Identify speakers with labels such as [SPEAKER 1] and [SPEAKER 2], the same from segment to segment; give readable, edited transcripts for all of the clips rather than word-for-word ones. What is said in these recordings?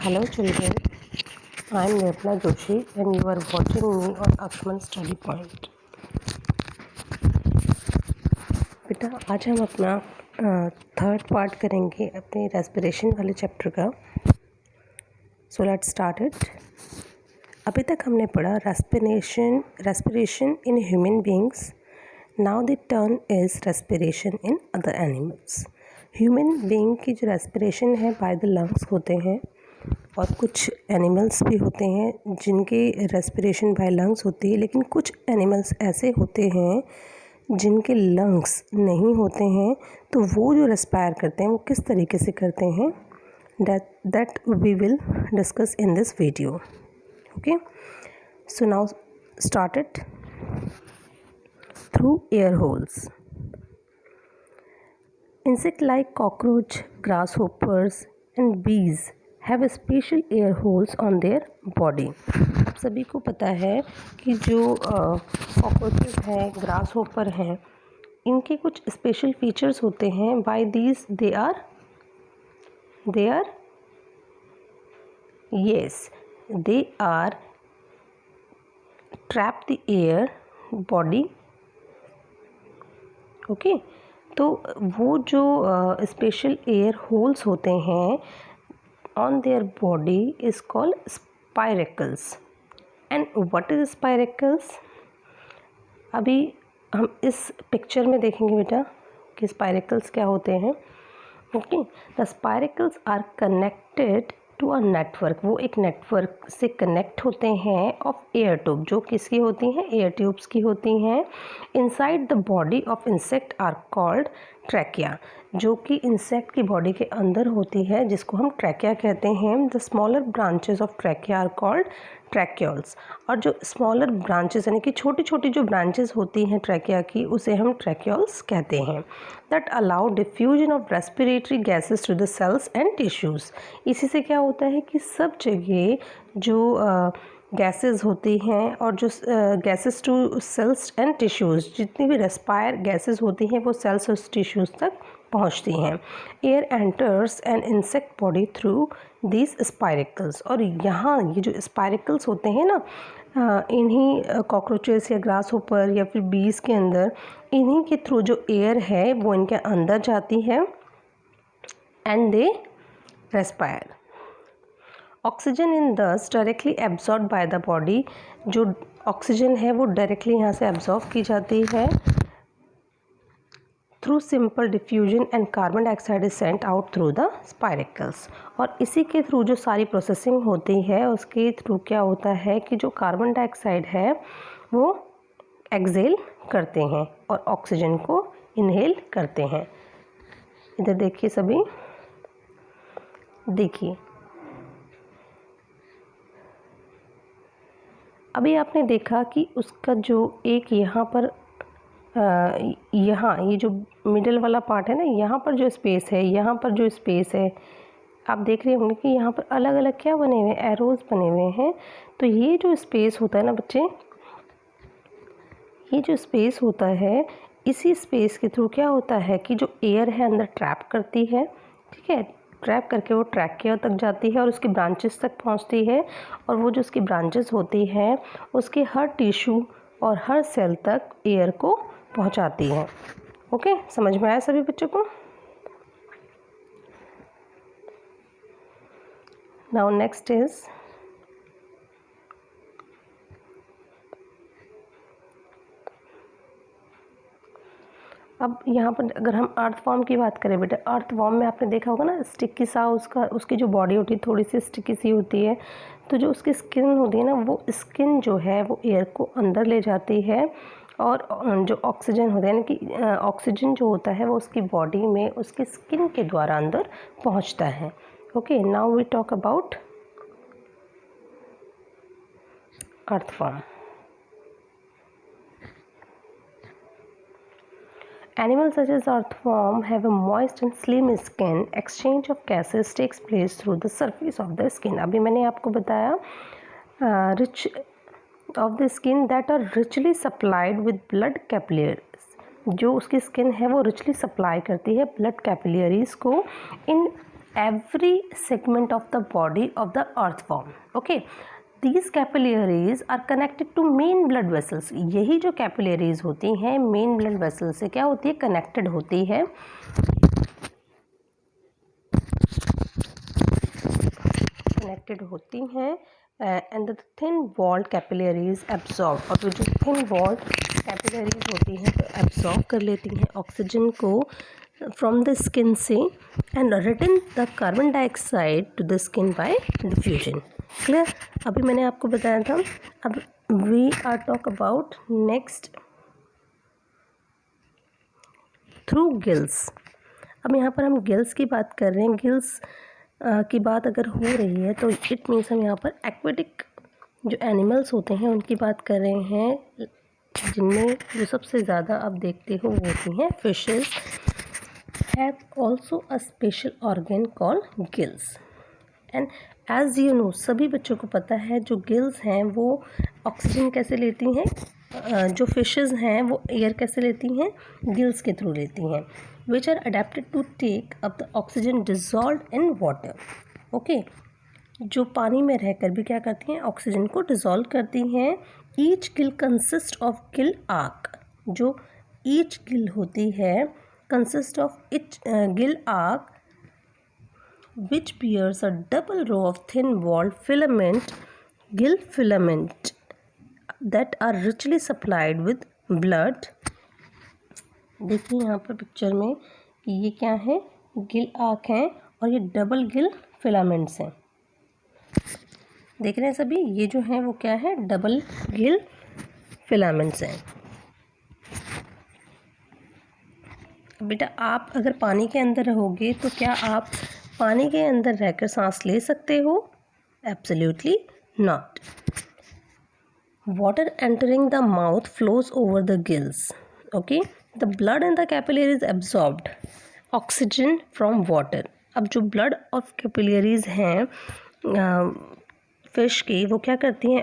[SPEAKER 1] Hello children, I am Nirmala Joshi and you are watching me on Akman Study Point. बेटा आज हम अपना third part करेंगे अपने रेस्पिरेशन वाले चैप्टर का. So let's start it. अभी तक हमने पढ़ा respiration in human beings. Now the turn is respiration in other animals. Human being की जो रेस्पिरेशन है बाय द लंग्स होते हैं और कुछ एनिमल्स भी होते हैं जिनकी रेस्पिरेशन बाय लंग्स होती है, लेकिन कुछ एनिमल्स ऐसे होते हैं जिनके लंग्स नहीं होते हैं. तो वो जो रेस्पायर करते हैं वो किस तरीके से करते हैं that we will discuss in this video. Okay, so now start it. Through air holes. Insect like cockroach, grasshoppers and bees have special air holes on their body. आप सभी को पता है कि जो कॉकरोचेस हैं, ग्रास होपर हैं, इनके कुछ स्पेशल फीचर्स होते हैं. By these they are trap the air body. Okay, तो वो जो स्पेशल एयर होल्स होते हैं on their body is called spiracles. And what is spiracles? अभी हम इस पिक्चर में देखेंगे बेटा कि स्पाइरेकल्स क्या होते हैं. Okay, the spiracles are connected to a network. वो एक नेटवर्क से कनेक्ट होते हैं ऑफ एयर ट्यूब. जो किसकी होती हैं? एयर ट्यूब्स की होती हैं. Inside the body of insect are called trachea. जो कि इंसेक्ट की बॉडी के अंदर होती है जिसको हम ट्रैकिया कहते हैं. The smaller branches of trachea are called tracheoles. और जो स्मॉलर ब्रांचेस यानी कि छोटी छोटी जो ब्रांचेस होती हैं ट्रैकिया की, उसे हम ट्रैक्यूल्स कहते हैं. That allow diffusion of respiratory gases to the cells and tissues. इसी से क्या होता है कि सब जगह जो गैसेस होती हैं और जो gases to cells and tissues, जितनी भी रेस्पायर गैसेस होती हैं वो सेल्स और टिश्यूज़ तक पहुंचती हैं. Air enters an insect body through these spiracles. और यहाँ ये जो स्पाइरेकल्स होते हैं ना, इन्हीं कॉकरोचेस या ग्रास होपर या फिर बीज के अंदर, इन्हीं के थ्रू जो एयर है वो इनके अंदर जाती है and they respire. Oxygen in this directly absorb by the body. जो ऑक्सीजन है वो डायरेक्टली यहाँ से एब्जॉर्ब की जाती है through simple diffusion and carbon dioxide is sent out through the spiracles. और इसी के थ्रू जो सारी प्रोसेसिंग होती है उसके थ्रू क्या होता है कि जो कार्बन डाइऑक्साइड है वो एक्सेल करते हैं और ऑक्सीजन को इनहेल करते हैं. इधर देखिए सभी, देखिए अभी आपने देखा कि उसका जो एक यहाँ पर यहाँ ये जो मिडल वाला पार्ट है ना, यहाँ पर जो स्पेस है, यहाँ पर जो स्पेस है, आप देख रहे होंगे कि यहाँ पर अलग अलग क्या बने हुए हैं, एरोज़ बने हुए हैं. तो ये जो स्पेस होता है ना बच्चे, ये जो स्पेस होता है, इसी स्पेस के थ्रू क्या होता है कि जो एयर है अंदर ट्रैप करती है. ठीक है, ट्रैप करके वो ट्रैकिया तक जाती है और उसकी ब्रांचेस तक पहुंचती है. और वो जो उसकी ब्रांचेस होती हैं उसके हर टिश्यू और हर सेल तक एयर को पहुंचाती है. ओके, समझ में आया सभी बच्चों को? नाउ नेक्स्ट इज अब यहाँ पर अगर हम अर्थवॉर्म की बात करें बेटा, अर्थवॉर्म में आपने देखा होगा ना, स्टिकी सा उसकी जो बॉडी होती है थोड़ी सी स्टिकी सी होती है. तो जो उसकी स्किन होती है ना, वो स्किन जो है वो एयर को अंदर ले जाती है और जो ऑक्सीजन होता है यानी कि ऑक्सीजन जो होता है वो उसकी बॉडी में उसकी स्किन के द्वारा अंदर पहुँचता है. Okay, now we talk about earthworm. Animals such as earthworm have a moist and slim skin. Exchange of gases takes place through the surface of the skin. अभी मैंने आपको बताया rich of the skin that are richly supplied with blood capillaries. जो उसकी skin है वो richly supply करती है ब्लड कैपिलरीज को. इन every segment of the body of the earthworm. Okay, these capillaries are connected to main blood vessels. यही जो capillaries होती हैं main blood vessels से क्या होती है, connected होती है. कनेक्टेड होती हैं and the thin walled capillaries absorb. और जो थिन वॉल्ड कैपिलरीज होती हैं तो एब्जॉर्ब कर लेती हैं ऑक्सीजन को फ्रॉम द स्किन से and return the carbon dioxide to the skin by diffusion. Clear. अभी मैंने आपको बताया था. अब we are talk about next through gills. अब यहाँ पर हम गिल्स की बात कर रहे हैं. गिल्स की बात अगर हो रही है तो इट मीन्स हम यहाँ पर एक्वेटिक जो एनिमल्स होते हैं उनकी बात कर रहे हैं, जिनमें जो सबसे ज़्यादा आप देखते हो वो होती हैं fishes. Have also a special organ called gills. And as you know, सभी बच्चों को पता है जो गिल्स हैं वो ऑक्सीजन कैसे लेती हैं, जो फिशेस हैं वो एयर कैसे लेती हैं, गिल्स के थ्रू लेती हैं, which are adapted to take up the oxygen dissolved in water. Okay, जो पानी में रहकर भी क्या करती हैं, ऑक्सीजन को डिज़ोल्व करती हैं. Each Gill consist of gill arc. जो ईच गिल होती है consist of each Gill arc which bears a double row of thin walled filament, gill filament, that are richly supplied with blood. देखिए यहाँ पर पिक्चर में कि ये क्या है, गिल आर्क हैं और ये डबल गिल फिलामेंट्स हैं. देख रहे हैं सभी, ये जो हैं वो क्या है, डबल गिल फिलामेंट्स हैं. बेटा आप अगर पानी के अंदर रहोगे तो क्या आप पानी के अंदर रहकर सांस ले सकते हो? Absolutely not. Water entering the mouth flows over the gills. Okay, the blood in the capillaries absorbed oxygen from water. अब जो blood of capillaries हैं फिश की, वो क्या करती हैं,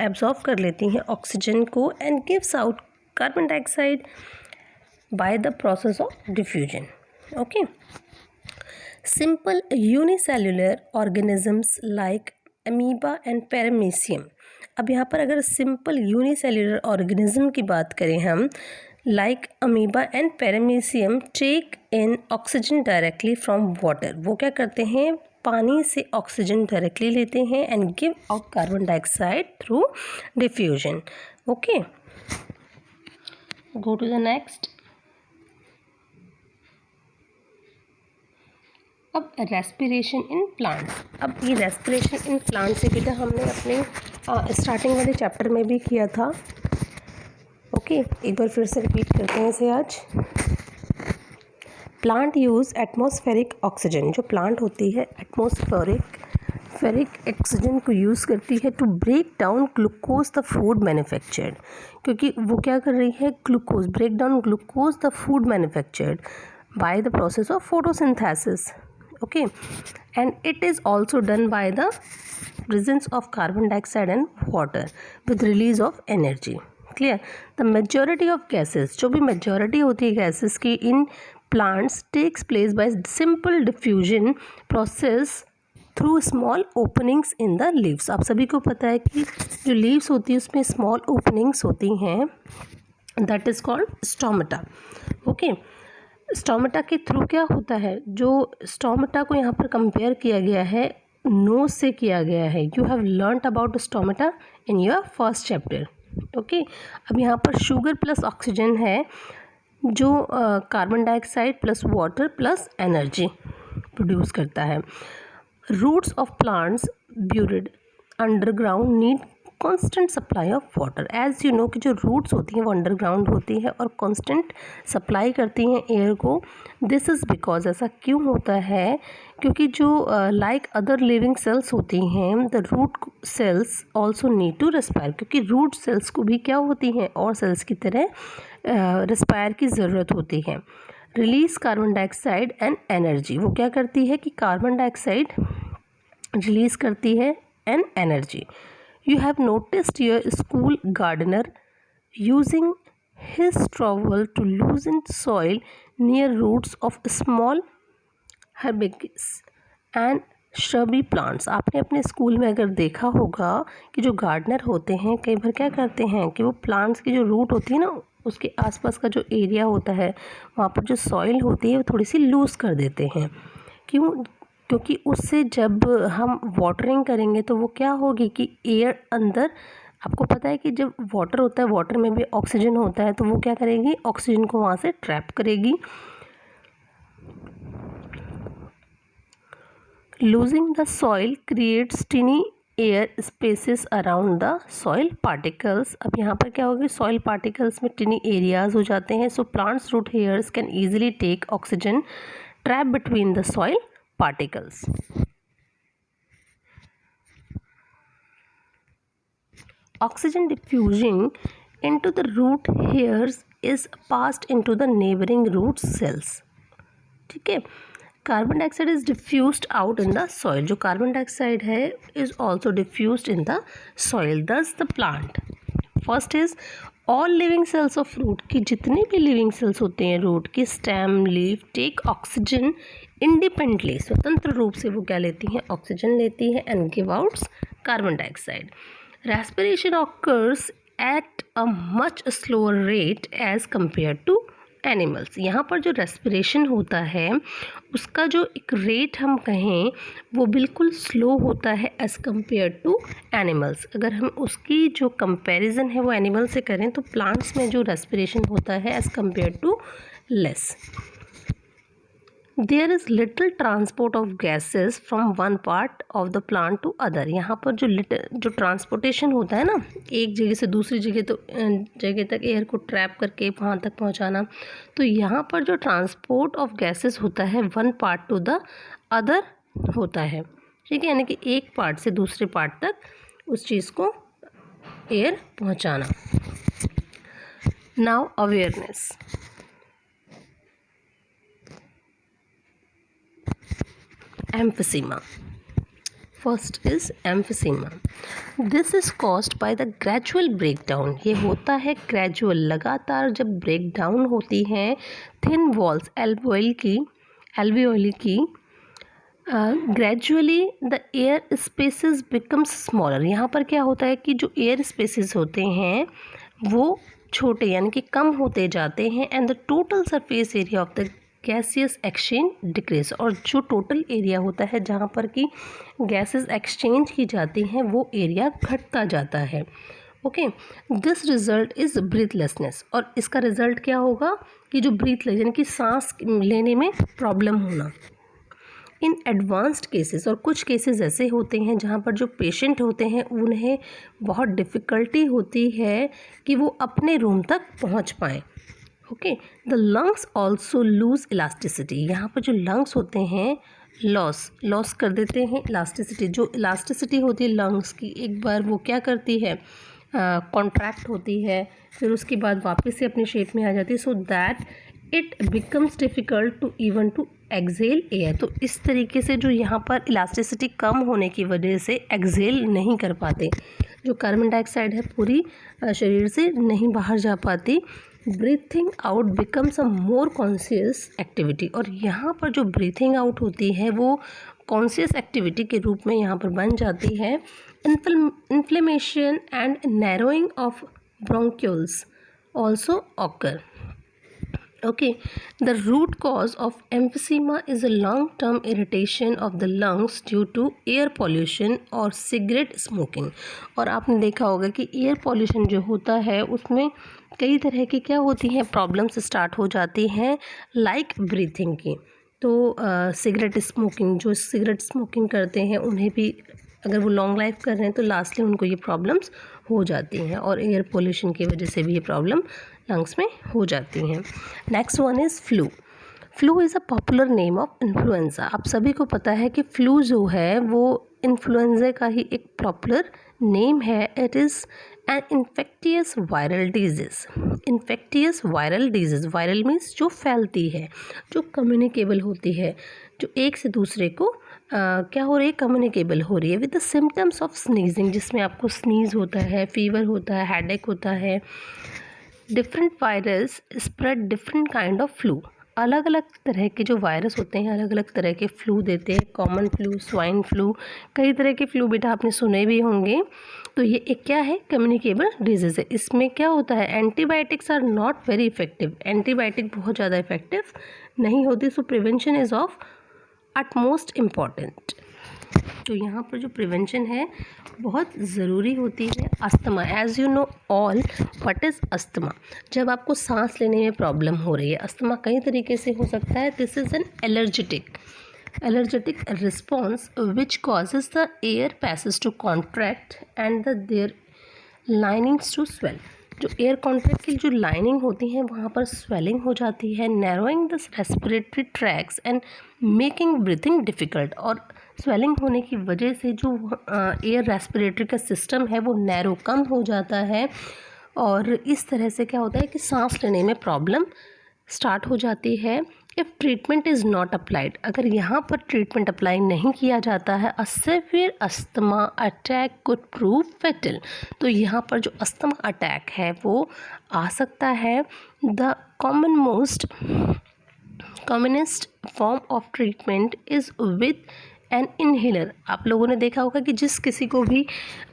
[SPEAKER 1] एब्जॉर्ब कर लेती हैं ऑक्सीजन को and gives out carbon dioxide bye the process of diffusion. Okay, simple unicellular organisms like amoeba and paramecium. अब यहाँ पर अगर सिंपल यूनिसेल्युलर ऑर्गेनिज्म की बात करें हम, like amoeba and paramecium take in oxygen directly from water. वो क्या करते हैं, पानी से ऑक्सीजन डायरेक्टली लेते हैं and give out carbon dioxide through diffusion. Okay, go to the next. अब रेस्पिरेशन इन प्लांट्स. अब ये रेस्पिरेशन इन प्लांट से बेटा हमने अपने स्टार्टिंग वाले चैप्टर में भी किया था. ओके, एक बार फिर से रिपीट करते हैं इसे आज. Plant use atmospheric oxygen. जो प्लांट होती है एटमॉस्फेरिक ऑक्सीजन को यूज़ करती है to break down glucose the food manufactured. क्योंकि वो क्या कर रही है, glucose, break down glucose the food manufactured by the process of photosynthesis. Okay, and it is also done by the presence of carbon dioxide and water with release of energy. Clear. The majority of gases, जो भी majority होती है gases की in plants, takes place by simple diffusion process through small openings in the leaves. आप सभी को पता है कि जो लीव्स होती है उसमें स्मॉल ओपनिंग्स होती हैं, that is called stomata. Okay, stomata के थ्रू क्या होता है, जो स्टोमेटा को यहाँ पर कंपेयर किया गया है नोज से किया गया है. You have learned about stomata in your first chapter. Okay, अब यहाँ पर शुगर प्लस ऑक्सीजन है जो carbon dioxide plus water plus energy produce करता है. Roots of plants buried underground need constant supply of water. As you know कि जो roots होती हैं वो अंडरग्राउंड होती है और कांस्टेंट सप्लाई करती हैं एयर को. दिस इज़ बिकॉज, ऐसा क्यों होता है, क्योंकि जो लाइक अदर लिविंग सेल्स होती हैं, the root cells also need to respire. क्योंकि रूट सेल्स को भी क्या होती हैं, और सेल्स की तरह रेस्पायर की ज़रूरत होती है. Release carbon dioxide and energy. वो क्या करती है कि कार्बन डाइऑक्साइड रिलीज़ करती है and energy. You have noticed your school gardener using his trowel to loosen soil near roots of small herbaceous and shrubby plants. आपने अपने स्कूल में अगर देखा होगा कि जो गार्डनर होते हैं कई बार क्या करते हैं कि वो प्लांट्स की जो रूट होती है ना, उसके आसपास का जो एरिया होता है वहाँ पर जो सॉइल होती है वो थोड़ी सी लूज़ कर देते हैं। क्यों? क्योंकि उससे जब हम वाटरिंग करेंगे तो वो क्या होगी कि एयर अंदर, आपको पता है कि जब वाटर होता है वाटर में भी ऑक्सीजन होता है, तो वो क्या करेगी, ऑक्सीजन को वहाँ से ट्रैप करेगी। Losing the soil creates टिनी air spaces around the soil particles. अब यहाँ पर क्या होगी, सॉइल पार्टिकल्स में टिनी एरियाज हो जाते हैं। So plants root hairs can easily take oxygen trap between the soil particles. Oxygen diffusing into the root hairs is passed into the neighboring root cells. ठीक है, carbon dioxide is diffused out in the soil. जो carbon dioxide है is also diffused in the soil. Thus the plant first is all living cells of root, की जितने भी living cells होते हैं root की, stem, leaf, take oxygen independently, स्वतंत्र रूप से वो क्या लेती हैं, ऑक्सीजन लेती है and give outs carbon dioxide. Respiration occurs at a much slower rate as compare to animals. यहाँ पर जो रेस्पिरेशन होता है उसका जो एक रेट हम कहें वो बिल्कुल स्लो होता है एज़ कम्पेयर टू एनिमल्स। अगर हम उसकी जो कंपैरिजन है वो एनिमल से करें तो प्लांट्स में जो रेस्पिरेशन होता है as compare to less. There is little transport of gases from one part of the plant to other. यहाँ पर जो ट्रांसपोर्टेशन होता है ना, एक जगह से दूसरी जगह तक एयर को ट्रैप करके वहाँ तक पहुँचाना, तो यहाँ पर जो ट्रांसपोर्ट ऑफ गैसेस होता है one part two the other होता है। ठीक है, यानी कि एक पार्ट से दूसरे पार्ट तक उस चीज़ को एयर पहुँचाना। Now awareness. Emphysema. First is emphysema. This is caused by the gradual breakdown. ये होता है gradual, लगातार जब breakdown होती हैं thin walls alveoli की gradually the air spaces becomes smaller. यहाँ पर क्या होता है कि जो air spaces होते हैं वो छोटे यानी कि कम होते जाते हैं and the total surface area of the gaseous exchange decrease. और जो टोटल एरिया होता है जहाँ पर कि गैसेस एक्सचेंज की जाती हैं वो एरिया घटता जाता है। Okay, this result is breathlessness. और इसका रिजल्ट क्या होगा कि जो ब्रीथलेस यानी कि सांस लेने में प्रॉब्लम होना। इन एडवांस्ड केसेस, और कुछ केसेस ऐसे होते हैं जहाँ पर जो पेशेंट होते हैं उन्हें बहुत डिफ़िकल्टी होती है कि वो अपने रूम तक पहुँच पाएँ। Okay, the lungs also loose elasticity. यहाँ पर जो लंग्स होते हैं लॉस कर देते हैं इलास्टिसिटी। जो इलास्टिसिटी होती है लंग्स की, एक बार वो क्या करती है, कॉन्ट्रैक्ट होती है, फिर उसके बाद वापस से अपनी शेप में आ जाती है, so that it becomes difficult to even to exhale air. तो इस तरीके से जो यहाँ पर इलास्टिसिटी कम होने की वजह से एक्सेल नहीं कर पाते, जो कार्बन डाइऑक्साइड है पूरी शरीर से नहीं बाहर जा पाती। Breathing out becomes a more conscious activity. और यहाँ पर जो ब्रीथिंग आउट होती है वो कॉन्शियस एक्टिविटी के रूप में यहाँ पर बन जाती है। Inflammation and narrowing of bronchioles also occur. Okay, the root cause of emphysema is a long-term irritation of the lungs due to air pollution और cigarette smoking। और आपने देखा होगा कि एयर पॉल्यूशन जो होता है उसमें कई तरह की क्या होती हैं, प्रॉब्लम्स स्टार्ट हो जाती हैं लाइक ब्रीथिंग की। तो सिगरेट स्मोकिंग, जो सिगरेट स्मोकिंग करते हैं उन्हें भी अगर वो लॉन्ग लाइफ कर रहे हैं तो लास्टली उनको ये प्रॉब्लम्स हो जाती हैं, और एयर पोल्यूशन की वजह से भी ये प्रॉब्लम लंग्स में हो जाती हैं। Next one is flu. Flu is a popular name of influenza. आप सभी को पता है कि फ्लू जो है वो इन्फ्लुएंजा का ही एक पॉपुलर नेम है। It is N infectious viral disease. Infectious viral disease, viral means जो फैलती है, जो कम्युनिकेबल होती है, जो एक से दूसरे को क्या हो रही है, कम्युनिकेबल हो रही है with the symptoms of sneezing, जिसमें आपको स्नीज़ होता है, फीवर होता है, हेडेक होता है। Different virus spread different kind of flu. अलग अलग तरह के जो वायरस होते हैं अलग अलग तरह के फ्लू देते हैं, कॉमन फ्लू, स्वाइन फ्लू, कई तरह के फ्लू बेटा आपने सुने भी होंगे। तो ये एक क्या है, कम्युनिकेबल डिजीज़ है। इसमें क्या होता है, antibiotics are not very effective, antibiotic बहुत ज़्यादा इफेक्टिव नहीं होती, so prevention is of utmost important. तो यहाँ पर जो प्रिवेंशन है बहुत ज़रूरी होती है। Asthma, as you know all what is asthma. जब आपको सांस लेने में प्रॉब्लम हो रही है, अस्थमा कई तरीके से हो सकता है। This is an allergetic response which causes the air passage to contract and the their linings to swell. जो एयर कॉन्ट्रैक्ट की जो लाइनिंग होती है वहाँ पर स्वेलिंग हो जाती है, narrowing the respiratory tracks and making breathing difficult. और स्वेलिंग होने की वजह से जो एयर रेस्पिरेटरी का सिस्टम है वो नैरो, कम हो जाता है, और इस तरह से क्या होता है कि सांस लेने में प्रॉब्लम स्टार्ट हो जाती है। If treatment is not applied, अगर यहाँ पर ट्रीटमेंट अप्लाई नहीं किया जाता है, a severe asthma attack could prove fatal. तो यहाँ पर जो अस्थमा अटैक है वो आ सकता है। The commonest form of treatment is with an inhaler. आप लोगों ने देखा होगा कि जिस किसी को भी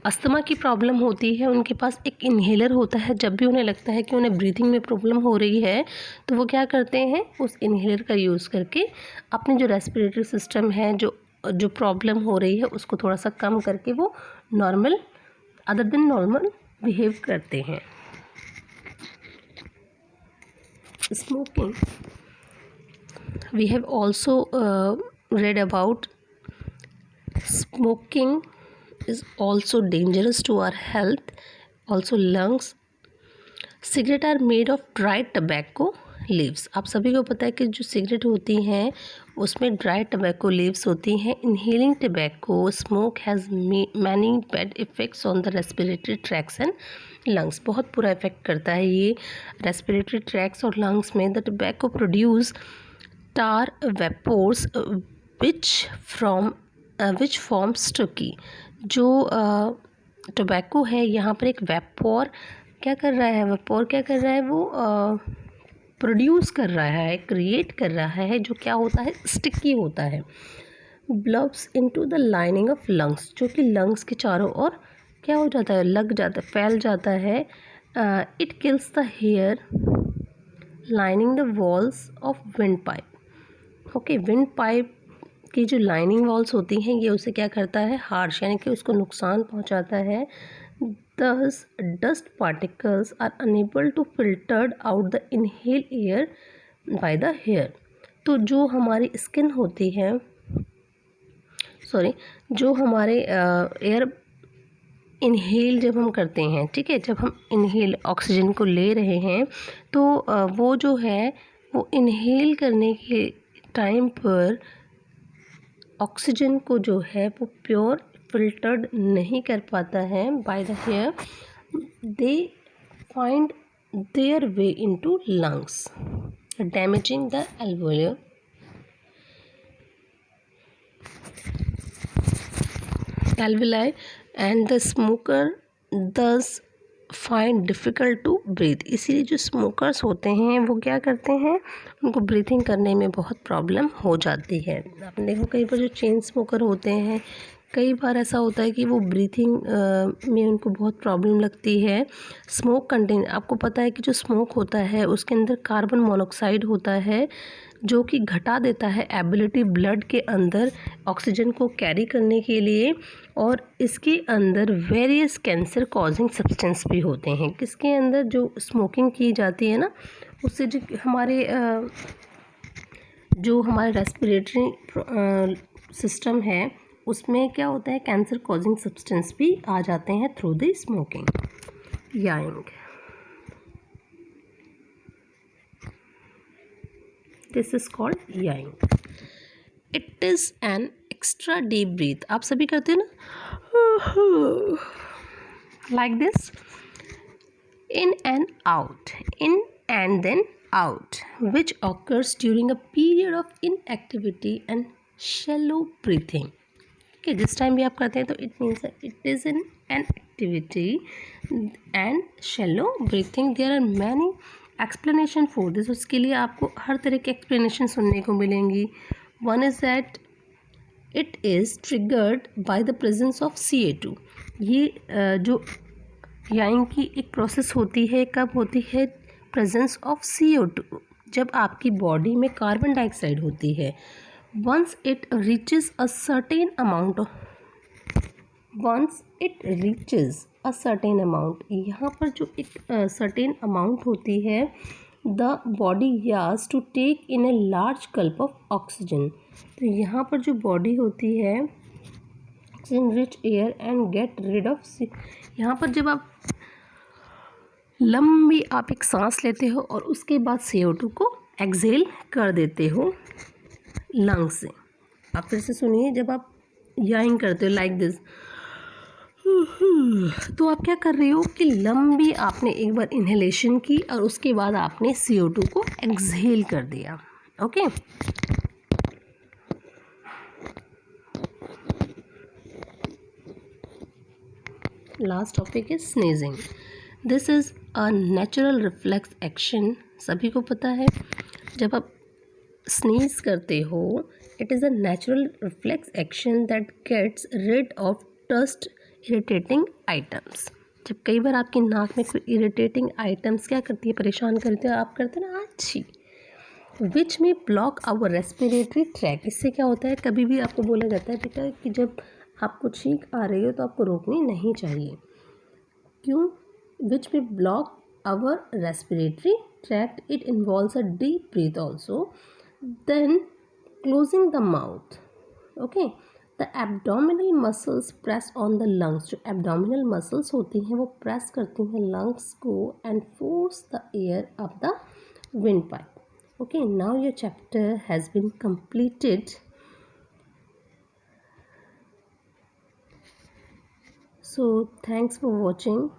[SPEAKER 1] अस्थमा की प्रॉब्लम होती है उनके पास एक इन्हेलर होता है। जब भी उन्हें लगता है कि उन्हें ब्रीथिंग में प्रॉब्लम हो रही है तो वो क्या करते हैं, उस इन्हेलर का यूज़ करके अपने जो रेस्पिरेटरी सिस्टम है, जो प्रॉब्लम हो रही है उसको थोड़ा सा कम करके वो normal, other than normal behave करते हैं। Smoking, we have also read about smoking is also dangerous to our health, also lungs. Cigarette are made of dried tobacco leaves. आप सभी को पता है कि जो सिगरेट होती हैं उसमें ड्राई tobacco leaves होती हैं। Inhaling tobacco smoke has many bad effects on the respiratory tracts and lungs. बहुत बुरा इफेक्ट करता है ये रेस्पिरेटरी ट्रैक्स और लंग्स में। The tobacco produce tar vapors which form sticky। जो टोबैको है यहाँ पर एक वेपोर क्या कर रहा है, वो प्रोड्यूस कर रहा है, क्रिएट कर रहा है, जो क्या होता है, स्टिकी होता है। Blobs into the lining of lungs, जो कि लंग्स के चारों ओर क्या हो जाता है, लग जाता है, फैल जाता है। It kills the hair lining the walls of windpipe. Okay, windpipe की जो लाइनिंग वॉल्स होती हैं ये उसे क्या करता है, हार्श, यानी कि उसको नुकसान पहुंचाता है। Thus dust particles are unable to filtered out the inhale air by the hair. तो जो हमारी स्किन होती है, जो हमारे एयर इनहेल जब हम करते हैं, ठीक है, जब हम इनहेल ऑक्सीजन को ले रहे हैं तो वो जो है वो इनहेल करने के टाइम पर ऑक्सीजन को जो है वो प्योर फिल्टर्ड नहीं कर पाता है by the hair. They find their way into lungs damaging the alveoli and the smoker thus find difficult to breathe। इसीलिए जो स्मोकर्स होते हैं वो क्या करते हैं, उनको ब्रीथिंग करने में बहुत प्रॉब्लम हो जाती है। आपने देखो कई बार जो चेन स्मोकर होते हैं, कई बार ऐसा होता है कि वो ब्रीथिंग में उनको बहुत प्रॉब्लम लगती है। स्मोक कंटेन, आपको पता है कि जो स्मोक होता है उसके अंदर कार्बन मोनोऑक्साइड होता है जो कि घटा देता है एबिलिटी ब्लड के अंदर ऑक्सीजन को कैरी करने के लिए। और इसके अंदर वेरियस कैंसर कॉजिंग सब्सटेंस भी होते हैं। किसके अंदर, जो स्मोकिंग की जाती है ना, उससे जो हमारे रेस्पिरेटरी सिस्टम है उसमें क्या होता है, कैंसर कॉजिंग सब्सटेंस भी आ जाते हैं through the smoking. Yawning, this is called yawning. It is an extra deep breath. आप सभी करते हैं ना, like this, in and out, in and then out, which occurs during a period of inactivity and shallow breathing. Okay, जिस time भी आप करते हैं तो it means it is in an activity and shallow breathing. There are many explanation for this, उसके लिए आपको हर तरह की एक्सप्लेनेशन सुनने को मिलेंगी. One is that it is triggered by the presence of CO2. ये जो याइन की एक प्रोसेस होती है, कब होती है? प्रेजेंस ऑफ CO2, जब आपकी बॉडी में कार्बन डाइऑक्साइड होती है. Once it reaches a certain amount, यहाँ पर जो एक सर्टेन अमाउंट होती है, the body has to take in a large gulp of oxygen. तो यहाँ पर जो बॉडी होती है oxygen rich air and get rid of. यहाँ पर जब आप लंबी आप एक सांस लेते हो और उसके बाद CO2 को एक्सेल कर देते हो लंग्स से. आप फिर से सुनिए, जब आप याइन करते हो लाइक दिस, तो आप क्या कर रहे हो कि लंबी आपने एक बार इन्हेलेशन की और उसके बाद आपने CO2 को एक्सहेल कर दिया. Okay. Last topic is sneezing. This is a natural reflex action. सभी को पता है, जब आप स्नीज करते हो, it is a natural reflex action that gets rid of dust irritating items. जब कई बार आपकी नाक में कोई इरिटेटिंग आइटम्स क्या करती है, परेशान करते हो, आप करते हो ना अच्छी, विच में ब्लॉक आवर रेस्पिरेटरी ट्रैक. इससे क्या होता है, कभी भी आपको बोला जाता है बेटा कि जब आपको छींक आ रही हो तो आपको रोकनी नहीं चाहिए. क्यों? विच में block our respiratory tract. It involves a deep breath also, then closing the mouth. Okay. The abdominal muscles press on the lungs. जो एब्डोमिनल मसल्स होती हैं वो प्रेस करती हैं लंग्स को and force the air up the windpipe. Okay, now your chapter has been completed. So thanks for watching.